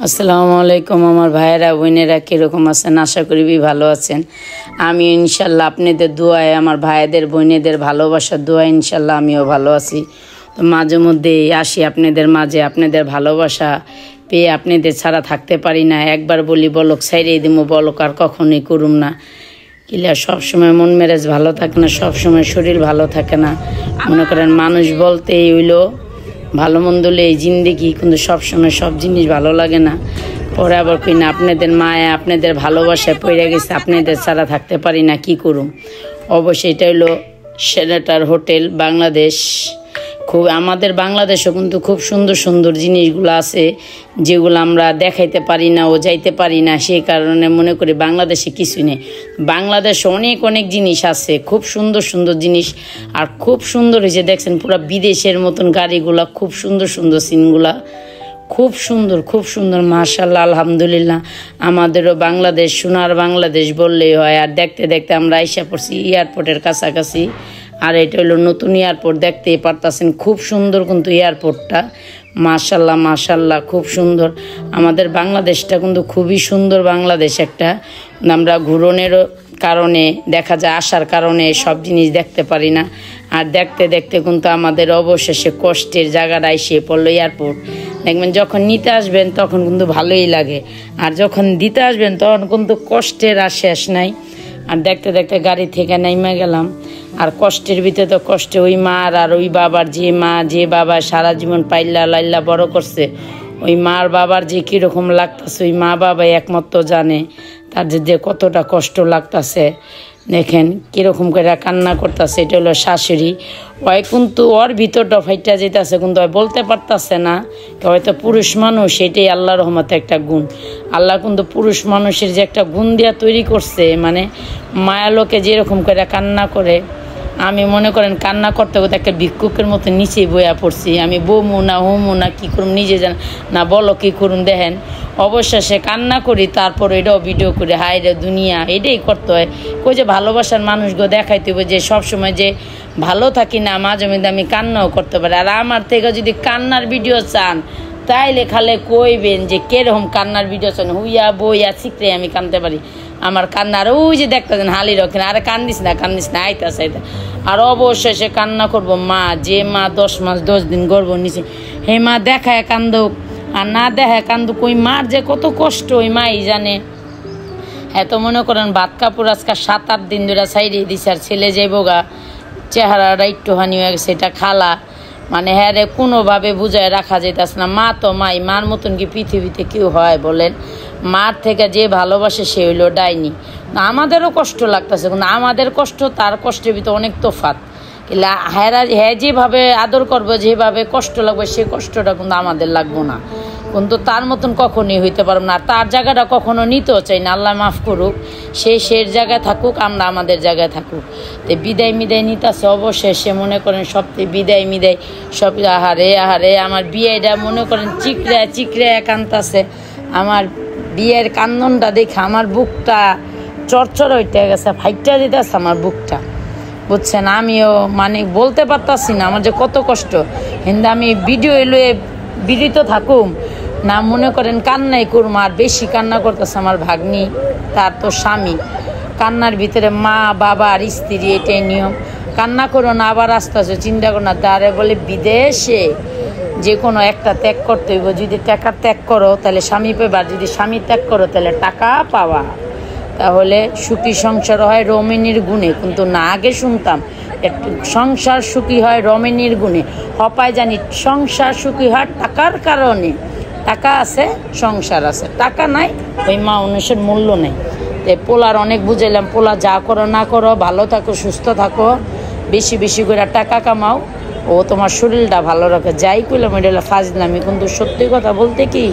আসসালামু আলাইকুম আমার ভাইয়েরা বোনেরা কীরকম আছেন? আশা করি ভালো আছেন। আমি ইনশাল্লাহ আপনাদের দোয়ায়, আমার ভাইদের বোনেদের ভালোবাসার দোয়ায় ইনশাল্লাহ আমিও ভালো আছি। তো মাঝে মধ্যেই আসি আপনাদের মাঝে, আপনাদের ভালোবাসা পেয়ে আপনাদের ছাড়া থাকতে পারি না। একবার বলি বলক ছাইড়ে দিমো, বলক আর কখনোই করুম না। কিলা সবসময় মন মেজাজ ভালো থাকে না, সবসময় শরীর ভালো থাকে না। মনে করেন মানুষ বলতেই হইলো ভালো মন্দ এই জিন্দেগি, কিন্তু সবসময় সব জিনিস ভালো লাগে না। পরে আবার কই না আপনাদের মায়া, আপনাদের ভালোবাসায় পড়ে গেছে, আপনাদের ছাড়া থাকতে পারি না, কি করুম। অবশ্যই এটা হলো সেরাটার হোটেল বাংলাদেশ। খুব আমাদের বাংলাদেশও কিন্তু খুব সুন্দর সুন্দর জিনিসগুলো আছে, যেগুলো আমরা দেখাইতে পারি না ও যাইতে পারি না। সেই কারণে মনে করি বাংলাদেশে কিছুই নেই। বাংলাদেশে অনেক অনেক জিনিস আছে, খুব সুন্দর সুন্দর জিনিস। আর খুব সুন্দর হয়েছে, দেখছেন পুরো বিদেশের মতন গাড়িগুলা, খুব সুন্দর সুন্দর সিনগুলা, খুব সুন্দর খুব সুন্দর। মাশাআল্লাহ, আলহামদুলিল্লাহ। আমাদেরও বাংলাদেশ, সোনার বাংলাদেশ বললেই হয়। আর দেখতে দেখতে আমরা আইসা পড়ছি এয়ারপোর্টের কাছাকাছি। আর এটা হলো নতুন এয়ারপোর্ট, দেখতেই পারতেছেন খুব সুন্দর কিন্তু এয়ারপোর্টটা। মাশাআল্লাহ মাশাআল্লাহ, খুব সুন্দর। আমাদের বাংলাদেশটা কিন্তু খুবই সুন্দর বাংলাদেশ একটা। আমরা ঘুরনেরও কারণে দেখা যায়, আসার কারণে সব জিনিস দেখতে পারি না। আর দেখতে দেখতে কিন্তু আমাদের অবশেষে কষ্টের জায়গাটা এসে পড়লো এয়ারপোর্ট। দেখবেন যখন নিতে আসবেন তখন কিন্তু ভালোই লাগে, আর যখন দিতে আসবেন তখন কিন্তু কষ্টের আর শেষ নাই। আর দেখতে দেখতে গাড়ি থেকে নাইমা গেলাম। আর কষ্টের ভিতরে তো কষ্টে ওই মার আর ওই বাবার, যে মা যে বাবা সারা জীবন পাইল্লা লাইল্লা বড় করছে, ওই মার বাবার যে কীরকম লাগতেছে ওই মা বাবাই একমাত্র জানে তার যে কতটা কষ্ট লাগতেছে। দেখেন কীরকম করে কান্না করতেছে। এটা হলো শাশুড়ি। ওই কিন্তু ওর ভিতরটা ফাইটা যেতেছে, কিন্তু ওই বলতে পারতেছে না। হয়তো পুরুষ মানুষ, এটাই আল্লাহর রহমতে একটা গুণ। আল্লাহ কিন্তু পুরুষ মানুষের যে একটা গুণ দিয়া তৈরি করছে, মানে মায়া লোকে যেরকম করে কান্না করে, আমি মনে করেন কান্না করতে করতে একটা ভিক্ষুকের মতো নিচেই বইয়া পড়ছি। আমি বমু না হোমু না কী করুম নিজে জান না, বলো কী করুন। দেখেন অবশেষে কান্না করি, তারপর এটাও ভিডিও করি। হায় রে দুনিয়া, এটাই করতে হয়। কই যে ভালোবাসার মানুষগুলো দেখাইতে হবে, যে সবসময় যে ভালো থাকি না, মাঝে মধ্যে আমি কান্নাও করতে পারি। আর আমার থেকে যদি কান্নার ভিডিও চান তাইলে খালে কইবেন যে কিরকম কান্নার ভিডিও চান, হুইয়া বইয়া শিখলে আমি কানতে পারি। আমার কান্নার ওই যে দেখতেছেন হালি রক্ষেন, আরে কান্দিস না আইতাছে আইতা। আর অবশেষে কান্না করবো। মা, যে মা 10 মাস 10 দিন গর্ভ নিছে, হে মা দেখায় কান্দুক আর না দেখায় কান্দুক, ওই মার যে কত কষ্ট ওই মাই জানে। এত মনে করেন ভাত কাপড় আজকে 7-8 দিন ধরে সাইডে দিছে। আর ছেলে যাইবো গা, চেহারাটা একটুখানি হয়ে গেছে। এটা খালা, মানে হ্যাঁ রে কোনোভাবে বুঝায় রাখা যেতেছে না। মা তো মাই, মার মতন কি পৃথিবীতে কেউ হয় বলেন? মার থেকে যে ভালোবাসে সে হইলো ডাইনি। আমাদেরও কষ্ট লাগতেছে, কিন্তু আমাদের কষ্ট তার কষ্টের ভিতরে অনেক তফাৎ। হ্যাঁ যেভাবে আদর করবো, যেভাবে কষ্ট লাগবে, সে কষ্টটা কিন্তু আমাদের লাগবো না। কিন্তু তার মতন কখনই হইতে পারবো না। তার জায়গাটা কখনো নিতেও চাই না, আল্লাহ মাফ করুক। সে জায়গায় থাকুক, আমরা আমাদের জায়গায় থাকুক। তো বিদায় নিতেছে অবশেষে। মনে করেন সব বিদায় সব। আহারে আমার বিয়েটা মনে করেন চিকড়ে কান্তাছে। আমার বিয়ের কান্দনটা দেখে আমার বুকটা চরচর হইতে গেছে, ফাইটটা দিতেছে আমার বুকটা, বুঝছেন? আমিও মানে বলতে পারতাছি না আমার যে কত কষ্ট। কিন্তু আমি ভিডিও এলে বিড়িত থাকুম না, মনে করেন কান্নাই করুম। আর বেশি কান্না করতেছে আমার ভাগ্নি, তার তো স্বামী। কান্নার ভিতরে মা বাবা আর স্ত্রী, এটাই নিয়ম। কান্না করো না, আবার আসতেছে, চিন্তা করো না। তারে বলে বিদেশে যে কোনো একটা ত্যাগ করতে হইব। যদি টাকা ত্যাগ করো তাহলে স্বামী পাবা, আর যদি স্বামী ত্যাগ করো তাহলে টাকা পাওয়া। তাহলে সুখী সংসার হয় রমণীর গুণে, কিন্তু না আগে শুনতাম সংসার সুখী হয় রমণীর গুণে। হপায় জানি সংসার সুখী হয় টাকার কারণে। টাকা আছে, সংসার আছে, টাকা নাই, ওই মা মানুষের মূল্য নেই। তাই পোলার অনেক বুঝাইলাম, পোলা যা করো না করো, ভালো থাকো সুস্থ থাকো, বেশি বেশি করে টাকা কামাও, ও তোমার শরীরটা ভালো রাখে। যাই করলাম এটা হলো ফাজলামি, কিন্তু সত্যি কথা বলতে কি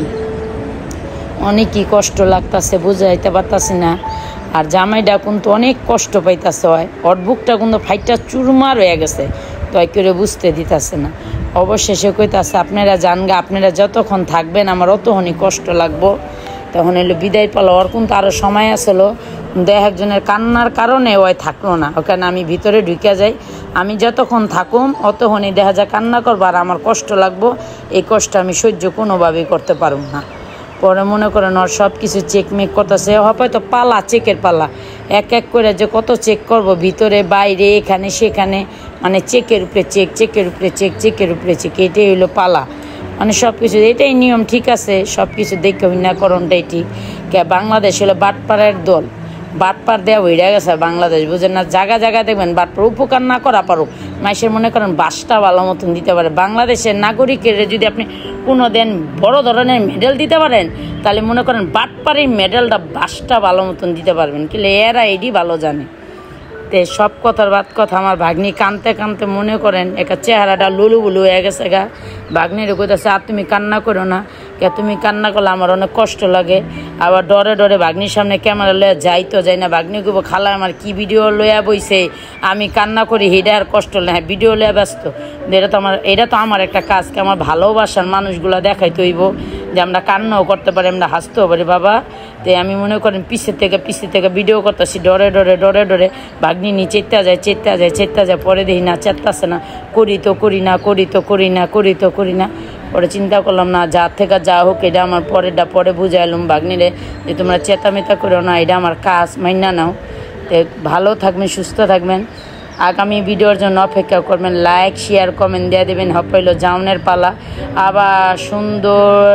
অনেকই কষ্ট লাগতেছে, বুঝাইতে পারতাছি না। আর জামাইটা কিন্তু অনেক কষ্ট পাইতেছে, হয় ওর বুকটা কিন্তু ফাইটটা চুরমার হয়ে গেছে, তাই করে বুঝতে দিতেছে না। অবশেষে কইতাছে আপনারা জানগা, আপনারা যতক্ষণ থাকবেন আমার অতক্ষণই কষ্ট লাগবো। তখন এলো বিদায় পালো। ওর কিন্তু আরও সময় আসলো, একজনের কান্নার কারণে ওই থাকলো না। ওখানে আমি ভিতরে ঢুকে যাই, আমি যতক্ষণ থাকুম অতক্ষণই দেখা যায় কান্না করবো, আর আমার কষ্ট লাগবো। এই কষ্ট আমি সহ্য কোনোভাবেই করতে পারব না। পরে মনে করেন ওর সব কিছু চেকমেক করতেছে, হয়তো পালা, চেকের পালা, এক এক করে যে কত চেক করব, ভিতরে বাইরে এখানে সেখানে, মানে চেকের উপরে চেক, চেকের উপরে চেক, চেকের উপরে চেক, এটাই হলো পালা। মানে সব কিছু এটাই নিয়ম, ঠিক আছে, সব কিছু দেখে করণটাই ঠিক। বাংলাদেশ হলো বাটপাড়ের দল, বাটপার দেওয়া হইয়া গেছে বাংলাদেশ, বুঝেন না? জায়গা জায়গায় দেখবেন বাটপার উপকার না করা পারুক, মাইসের মনে করেন বাসটা ভালো মতন দিতে পারে। বাংলাদেশের নাগরিকের যদি আপনি কোনো দেন বড় ধরনের মেডেল দিতে পারেন, তাহলে মনে করেন বাটপারের মেডেলটা বাসটা ভালো মতন দিতে পারবেন, কিন্তু এরা এডি ভালো জানে। তে সব কথার বাদ কথা, আমার ভাগ্নি কানতে কানতে মনে করেন একটা চেহারাটা লুলু বুলু হয়ে গেছে গা। ভাগ্নির কইতেছে আর তুমি কান্না করো না, কে তুমি কান্না করলে আমার অনেক কষ্ট লাগে। আবার ডরে ডরে ভাগ্নির সামনে ক্যামেরা লইয়া যাই তো যাই না, ভাগ্নি কইব খালা আমার কি ভিডিও লইয়া বইছে, আমি কান্না করি হিডে আর কষ্ট লাগে, হ্যাঁ ভিডিও লইয়া ব্যস্ত। এটা তো আমার একটা কাজ, আমার ভালোবাসার মানুষগুলা দেখাইতে হইব যে আমরা কান্নাও করতে পারি, আমরা হাসতেও পারি বাবা। তো আমি মনে করেন পিছের থেকে ভিডিও করতেছি, ডরে ডরে ডরে ডরে ভাগ্নি নিয়ে চেত্তা যায়, পরে দেখি না চেত্তাছে না, করি তো করি না। পরে চিন্তা করলাম না, যার থেকে যা হোক এটা আমার পরে বুঝাইলাম ভাগ্নিরে যে তোমরা চেতামেতা করো না, এটা আমার কাজ, মাইনা নাও। তো ভালো থাকবেন, সুস্থ থাকবেন, আগামী ভিডিওর জন্য অপেক্ষা করবেন, লাইক শেয়ার কমেন্ট দিয়ে দেবেন। হইল জাউনের পালা, আবার সুন্দর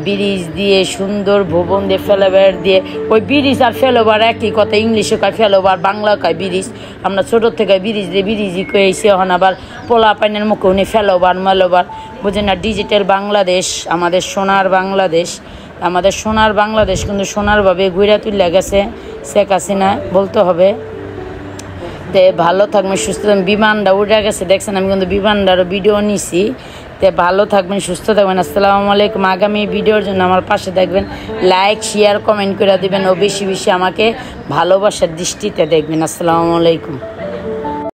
ব্রিজ দিয়ে, সুন্দর ভবন দিয়ে, ফেলোভার দিয়ে, ওই ব্রিজ আর ফেলোভার একই কথা, ইংলিশে কয় ফেলোভার, বাংলা কয় ব্রিজ। আমরা ছোটো থেকে ব্রিজই কয়েছি, এখন আবার পোলা পাইনের মুখে উনি ফেলোভার মেলোভার, বুঝেন না? ডিজিটাল বাংলাদেশ, আমাদের সোনার বাংলাদেশ কিন্তু সোনারভাবে ঘুরে তুলে গেছে শেখ হাসিনা, বলতে হবে। তে ভালো থাকবেন, সুস্থ থাকবেন। বিমানটা উড়ে গেছে দেখছেন, আমি কিন্তু বিমানটারও ভিডিও নিছি। তে ভালো থাকবেন, সুস্থ থাকবেন। আসসালামু আলাইকুম। আগামী ভিডিওর জন্য আমার পাশে থাকবেন, লাইক শেয়ার কমেন্ট করে দেবেন, ও বেশি বেশি আমাকে ভালোবাসার দৃষ্টিতে দেখবেন। আসসালামু আলাইকুম।